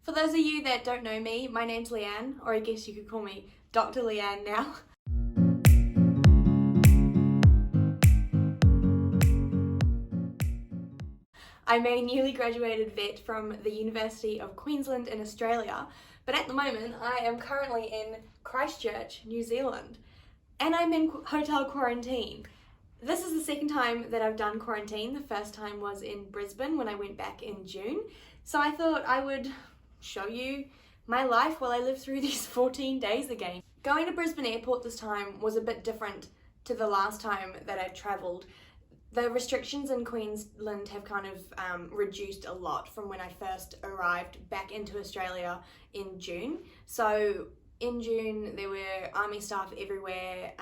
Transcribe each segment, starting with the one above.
For those of you that don't know me, my name's Leanne, or I guess you could call me Dr. Leanne now. I'm a newly graduated vet from the University of Queensland in Australia, but at the moment I am currently in Christchurch, New Zealand, and I'm in hotel quarantine. This is the second time that I've done quarantine. The first time was in Brisbane when I went back in June, so I thought I would show you my life while I live through these 14 days again. Going to Brisbane Airport this time was a bit different to the last time that I've travelled. The restrictions in Queensland have kind of reduced a lot from when I first arrived back into Australia in June. So in June there were army staff everywhere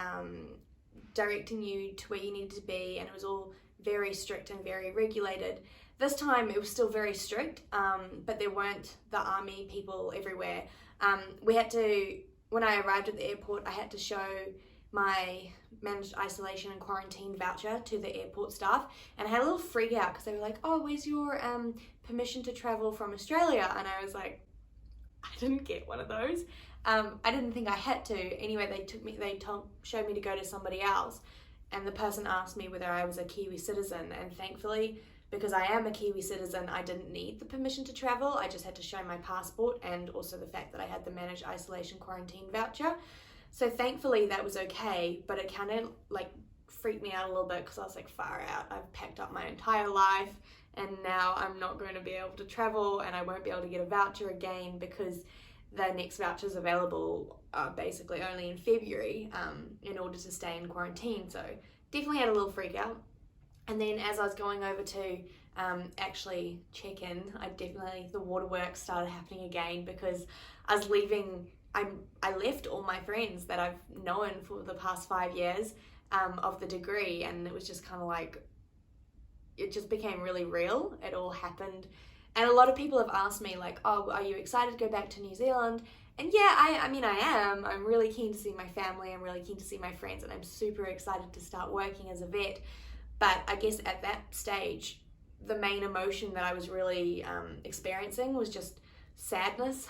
directing you to where you needed to be, and it was all very strict and very regulated. This time it was still very strict, but there weren't the army people everywhere. When I arrived at the airport, I had to show my managed isolation and quarantine voucher to the airport staff, and I had a little freak out because they were like, "Oh, where's your permission to travel from Australia?" And I was like, I didn't get one of those. I didn't think I had to. Anyway, showed me to go to somebody else, and the person asked me whether I was a Kiwi citizen, and thankfully, because I am a Kiwi citizen, I didn't need the permission to travel. I just had to show my passport and also the fact that I had the managed isolation quarantine voucher. So thankfully that was okay, but it kind of like freaked me out a little bit because I was like, far out, I've packed up my entire life and now I'm not going to be able to travel, and I won't be able to get a voucher again because the next vouchers available are basically only in February in order to stay in quarantine. So definitely had a little freak out. And then as I was going over to actually check in, the waterworks started happening again because I was leaving. I left all my friends that I've known for the past 5 years of the degree, and it was just kind of like, it just became really real. It all happened. And a lot of people have asked me like, "Oh, are you excited to go back to New Zealand?" And yeah, I mean I am. I'm really keen to see my family. I'm really keen to see my friends, and I'm super excited to start working as a vet. But I guess at that stage, the main emotion that I was really experiencing was just sadness.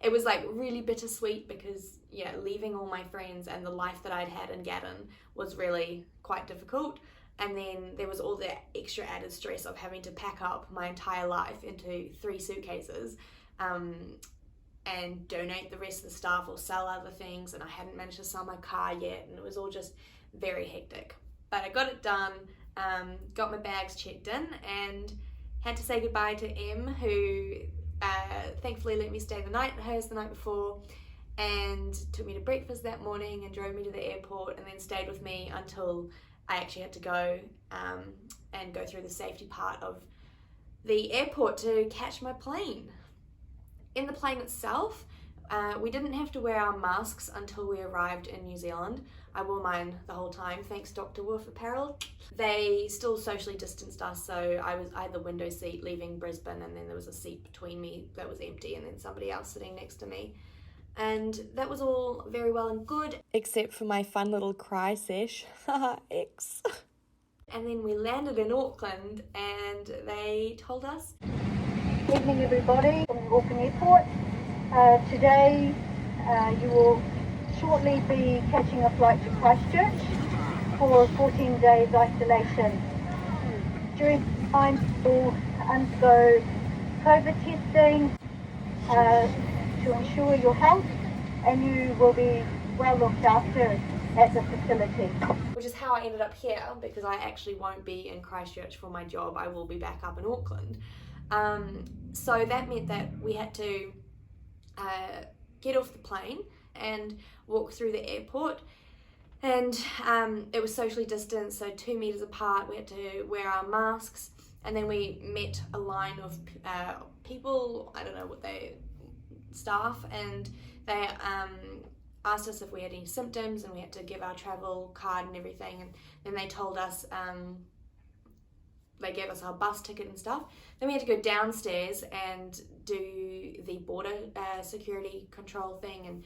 It was like really bittersweet because, yeah, leaving all my friends and the life that I'd had in Gatton was really quite difficult. And then there was all the extra added stress of having to pack up my entire life into 3 suitcases and donate the rest of the stuff or sell other things. And I hadn't managed to sell my car yet, and it was all just very hectic. But I got it done, got my bags checked in, and had to say goodbye to Em, who thankfully let me stay the night at hers the night before, and took me to breakfast that morning and drove me to the airport, and then stayed with me until I actually had to go and go through the safety part of the airport to catch my plane. In the plane itself, we didn't have to wear our masks until we arrived in New Zealand. I wore mine the whole time, thanks Dr. Wolf Apparel. They still socially distanced us, so I had the window seat leaving Brisbane, and then there was a seat between me that was empty, and then somebody else sitting next to me. And that was all very well and good, except for my fun little cry sesh. X. And then we landed in Auckland, and they told us, Evening everybody from Auckland Airport. Today you will shortly be catching a flight to Christchurch for 14 days isolation. During this time you will undergo COVID testing to ensure your health, and you will be well looked after at the facility. Which is how I ended up here, because I actually won't be in Christchurch for my job. I will be back up in Auckland. So that meant that we had to get off the plane and walk through the airport, and it was socially distanced, so 2 meters apart. We had to wear our masks, and then we met a line of people, I don't know what staff, and they asked us if we had any symptoms, and we had to give our travel card and everything, and then they told us, they gave us our bus ticket and stuff. Then we had to go downstairs and do the border security control thing and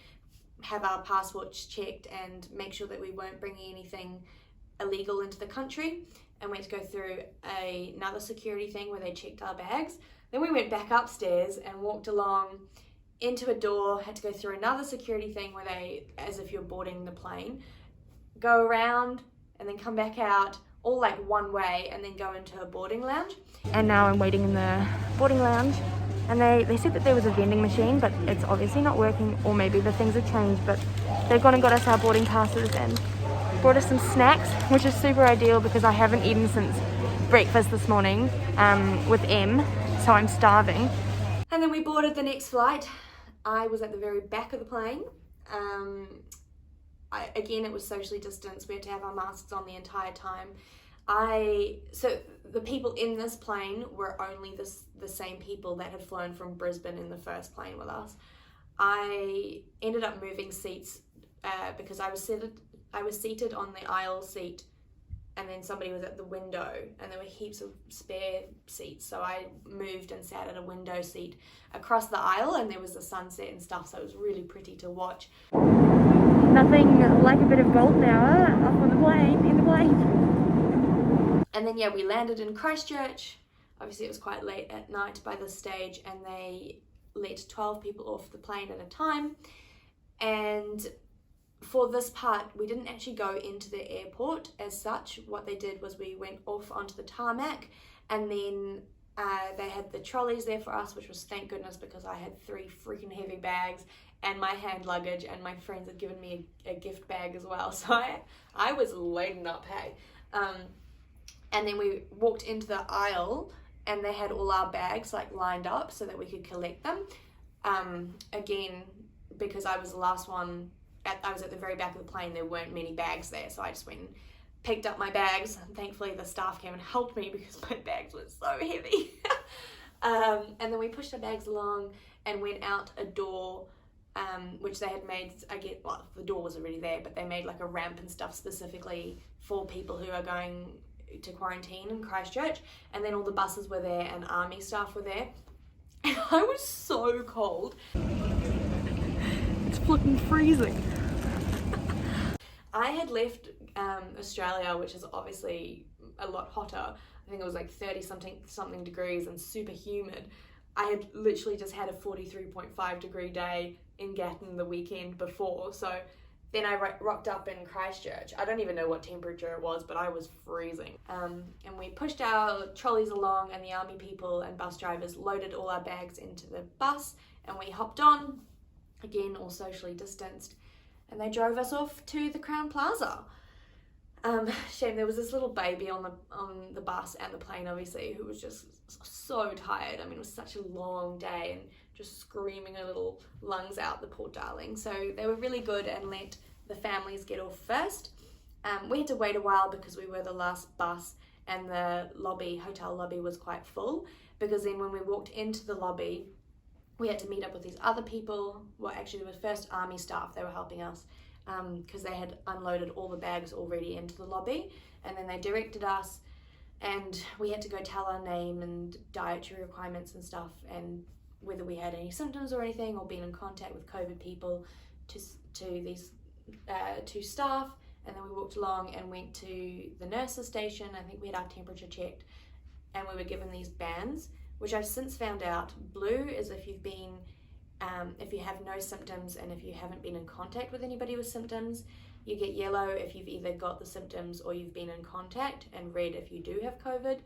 have our passports checked and make sure that we weren't bringing anything illegal into the country. And we had to go through another security thing where they checked our bags. Then we went back upstairs and walked along into a door, had to go through another security thing where they, as if you're boarding the plane, go around and then come back out, all like one way, and then go into a boarding lounge. And now I'm waiting in the boarding lounge, and they said that there was a vending machine, but it's obviously not working, or maybe the things have changed, but they've gone and got us our boarding passes and brought us some snacks, which is super ideal because I haven't eaten since breakfast this morning with Em, so I'm starving. And then we boarded the next flight. I was at the very back of the plane. Again, it was socially distanced. We had to have our masks on the entire time. So the people in this plane were only the same people that had flown from Brisbane in the first plane with us. I ended up moving seats because I was seated on the aisle seat, and then somebody was at the window, and there were heaps of spare seats, so I moved and sat at a window seat across the aisle, and there was the sunset and stuff, so it was really pretty to watch. Nothing like a bit of golden hour up on the plane, in the plane. And then yeah, we landed in Christchurch. Obviously it was quite late at night by this stage, and they let 12 people off the plane at a time. And for this part, we didn't actually go into the airport as such. What they did was we went off onto the tarmac, and then they had the trolleys there for us, which was thank goodness, because I had 3 freaking heavy bags and my hand luggage, and my friends had given me a gift bag as well, so I was laden up, hey. And then we walked into the aisle, and they had all our bags like lined up so that we could collect them. Again, because I was the last one, I was at the very back of the plane, there weren't many bags there, so I just went and picked up my bags. And thankfully the staff came and helped me because my bags were so heavy. And then we pushed our bags along and went out a door, which they had made, well, the door was already there, but they made like a ramp and stuff specifically for people who are going to quarantine in Christchurch. And then all the buses were there and army staff were there. And I was so cold. It's flipping freezing. I had left Australia, which is obviously a lot hotter. I think it was like 30 something degrees and super humid. I had literally just had a 43.5 degree day in Gatton the weekend before, so then I rocked up in Christchurch. I don't even know what temperature it was, but I was freezing. And we pushed our trolleys along, and the army people and bus drivers loaded all our bags into the bus, and we hopped on, again all socially distanced, and they drove us off to the Crowne Plaza. Shame there was this little baby on the bus and the plane, obviously, who was just so tired. I mean, it was such a long day and just screaming her little lungs out, the poor darling. So they were really good and let the families get off first. We had to wait a while because we were the last bus, and the hotel lobby was quite full, because then when we walked into the lobby, we had to meet up with these other people. Well, actually there was first army staff, they were helping us, because they had unloaded all the bags already into the lobby, and then they directed us, and we had to go tell our name and dietary requirements and stuff, and whether we had any symptoms or anything, or been in contact with COVID people, to these two staff. And then we walked along and went to the nurse's station. I think we had our temperature checked, and we were given these bands, which I've since found out. Blue is if you've been if you have no symptoms and if you haven't been in contact with anybody with symptoms. You get yellow if you've either got the symptoms or you've been in contact, and red if you do have COVID.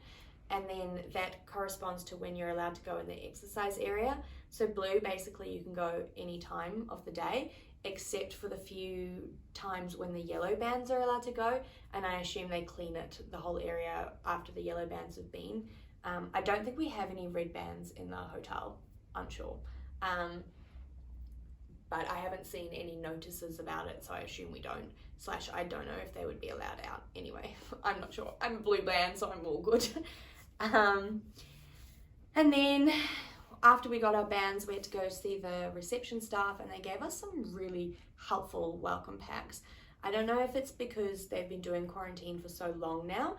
And then that corresponds to when you're allowed to go in the exercise area. So blue, basically you can go any time of the day, except for the few times when the yellow bands are allowed to go. And I assume they clean the whole area after the yellow bands have been. I don't think we have any red bands in the hotel, unsure. But I haven't seen any notices about it, so I assume we don't. / I don't know if they would be allowed out anyway. I'm not sure. I'm a blue band, so I'm all good. And then after we got our bands, we had to go see the reception staff, and they gave us some really helpful welcome packs. I don't know if it's because they've been doing quarantine for so long now,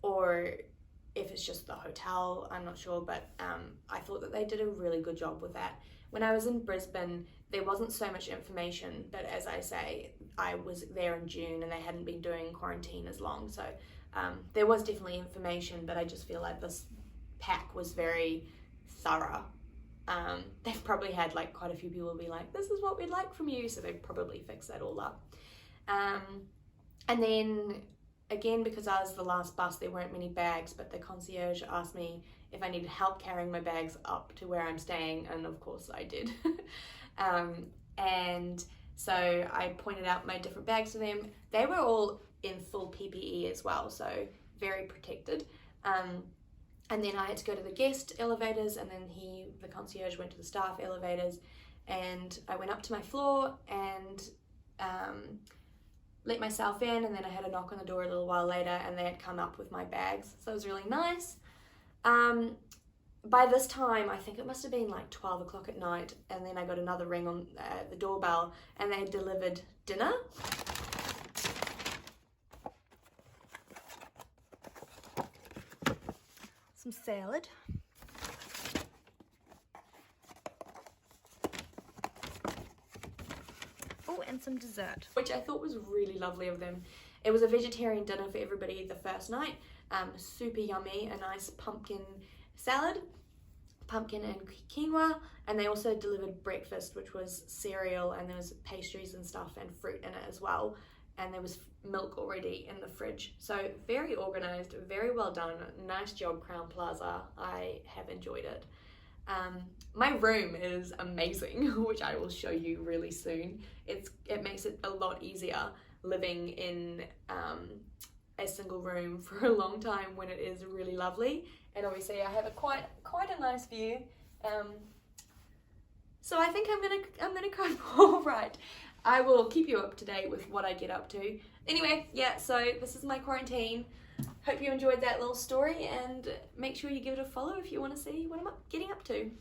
or if it's just the hotel, I'm not sure, but I thought that they did a really good job with that. When I was in Brisbane, there wasn't so much information, but as I say, I was there in June and they hadn't been doing quarantine as long, so there was definitely information, but I just feel like this pack was very thorough. They've probably had like quite a few people be like, this is what we'd like from you, so they've probably fixed that all up. And then again, because I was the last bus, there weren't many bags, but the concierge asked me if I needed help carrying my bags up to where I'm staying, and of course I did. And so I pointed out my different bags to them. They were all in full PPE as well, so very protected. And then I had to go to the guest elevators, and then the concierge went to the staff elevators, and I went up to my floor and let myself in, and then I had a knock on the door a little while later, and they had come up with my bags, so it was really nice. By this time, I think it must have been like 12 o'clock at night, and then I got another ring on the doorbell, and they had delivered dinner. Some salad. Oh, and some dessert, which I thought was really lovely of them. It was a vegetarian dinner for everybody the first night. Super yummy, a nice pumpkin salad, pumpkin and quinoa, and they also delivered breakfast, which was cereal, and there was pastries and stuff and fruit in it as well, and there was milk already in the fridge. So very organized, very well done. Nice job, Crowne Plaza. I have enjoyed it. My room is amazing, which I will show you really soon. It makes it a lot easier living in a single room for a long time when it is really lovely. And obviously I have quite a nice view. So I think I'm gonna cope all right. I will keep you up to date with what I get up to. Anyway, yeah, so this is my quarantine. Hope you enjoyed that little story, and make sure you give it a follow if you want to see what I'm getting up to.